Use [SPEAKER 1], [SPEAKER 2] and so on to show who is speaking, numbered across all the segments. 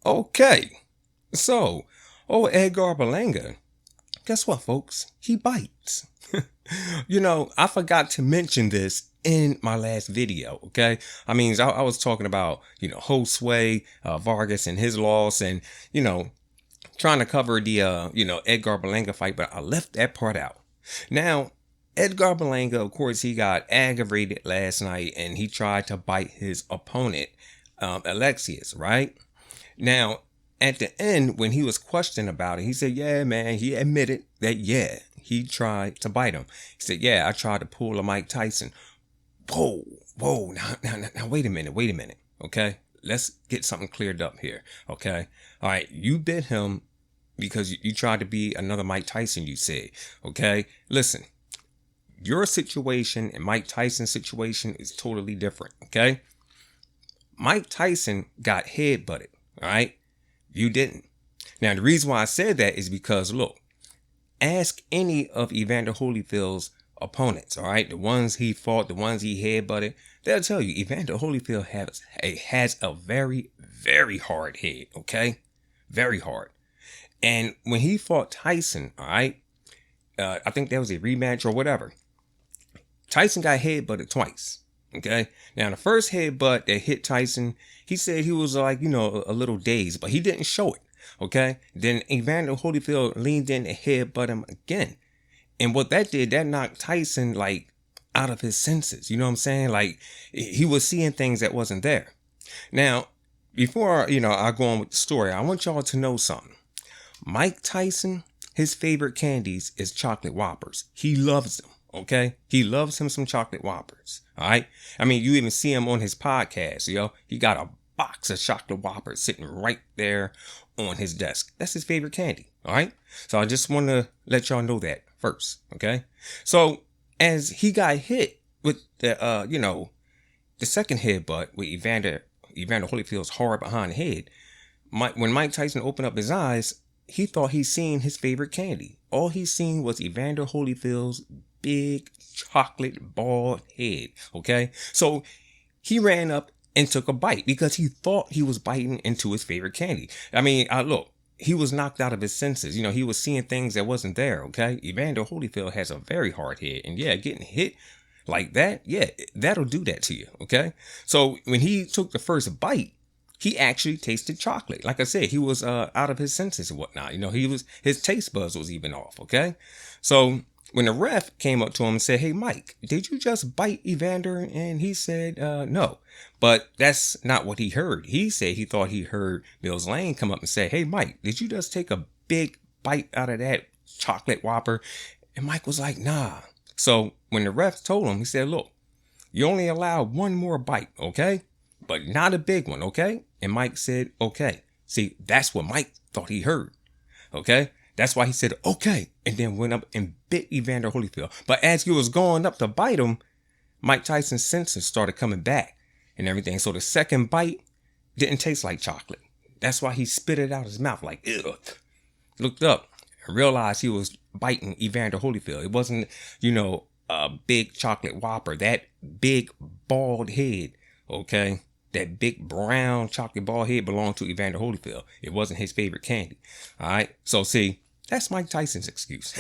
[SPEAKER 1] Okay, so, Edgar Berlanga, guess what, folks? He bites. I forgot to mention this in my last video, okay? I was talking about, Josue Vargas and his loss and, you know, trying to cover the, Edgar Berlanga fight, but I left that part out. Now, Edgar Berlanga, of course, he got aggravated last night and he tried to bite his opponent, Alexis, right? Now, at the end, when he was questioned about it, he said, yeah, man, he admitted that, yeah, he tried to bite him. He said, yeah, I tried to pull a Mike Tyson. Whoa, now, wait a minute, okay? Let's get something cleared up here, okay? All right, you bit him because you tried to be another Mike Tyson, you said, okay? Listen, your situation and Mike Tyson's situation is totally different, okay? Mike Tyson got headbutted, all right? You didn't. Now, the reason why I said that is because, look, ask any of Evander Holyfield's opponents, all right? The ones he fought, the ones he headbutted, they'll tell you Evander Holyfield has a very, very hard head, okay? Very hard. And when he fought Tyson, all right, I think that was a rematch or whatever, Tyson got headbutted twice. Okay. Now, the first headbutt that hit Tyson, he said he was like, a little dazed, but he didn't show it. Okay. Then Evander Holyfield leaned in and headbutt him again. And what that did, that knocked Tyson like out of his senses. You know what I'm saying? Like he was seeing things that wasn't there. Now, before, I go on with the story, I want y'all to know something. Mike Tyson, his favorite candies is chocolate Whoppers. He loves them. Okay. He loves him some chocolate Whoppers. All right. I mean, you even see him on his podcast, he got a box of chocolate Whoppers sitting right there on his desk. That's his favorite candy. All right. So I just want to let y'all know that first. Okay. So as he got hit with the, the second headbutt with Evander Holyfield's hard behind the head, when Mike Tyson opened up his eyes, he thought he seen his favorite candy. All he seen was Evander Holyfield's big chocolate bald head. Okay. So he ran up and took a bite because he thought he was biting into his favorite candy. I mean, look, he was knocked out of his senses. He was seeing things that wasn't there. Okay. Evander Holyfield has a very hard head, and yeah, getting hit like that, yeah, that'll do that to you. Okay. So when he took the first bite, he actually tasted chocolate. Like I said, he was out of his senses and whatnot. His taste buds was even off. Okay. So when the ref came up to him and said, hey, Mike, did you just bite Evander? And he said, no. But that's not what he heard. He said he thought he heard Mills Lane come up and say, hey, Mike, did you just take a big bite out of that chocolate Whopper? And Mike was like, nah. So when the ref told him, he said, look, you only allowed one more bite, okay? But not a big one, okay? And Mike said, okay. See, that's what Mike thought he heard, okay? That's why he said, okay, and then went up and bit Evander Holyfield. But as he was going up to bite him, Mike Tyson's senses started coming back and everything. So the second bite didn't taste like chocolate. That's why he spit it out his mouth like, ugh. Looked up and realized he was biting Evander Holyfield. It wasn't, a big chocolate Whopper. That big bald head, okay? That big brown chocolate bald head belonged to Evander Holyfield. It wasn't his favorite candy. All right. So see, that's Mike Tyson's excuse.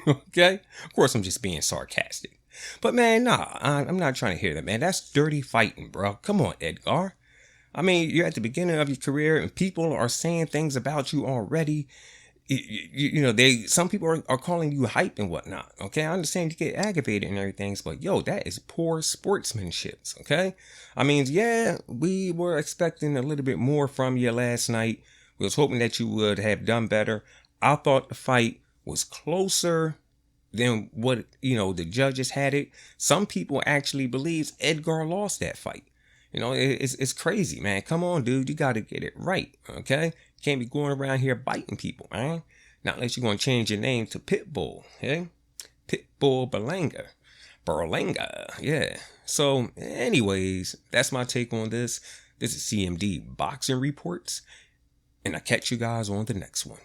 [SPEAKER 1] Okay. Of course, I'm just being sarcastic. But man, nah, I'm not trying to hear that, man. That's dirty fighting, bro. Come on, Edgar. I mean, you're at the beginning of your career and people are saying things about you already. Some people are calling you hype and whatnot. Okay. I understand you get aggravated and everything, but yo, that is poor sportsmanship. Okay. I mean, yeah, we were expecting a little bit more from you last night. We was hoping that you would have done better. I thought the fight was closer than what, the judges had it. Some people actually believes Edgar lost that fight. It's crazy, man. Come on, dude. You got to get it right. Okay. Can't be going around here biting people, man. Not unless you're going to change your name to Pitbull. Okay. Pitbull Berlanga. Yeah. So anyways, that's my take on this. This is CMD Boxing Reports. And I'll catch you guys on the next one.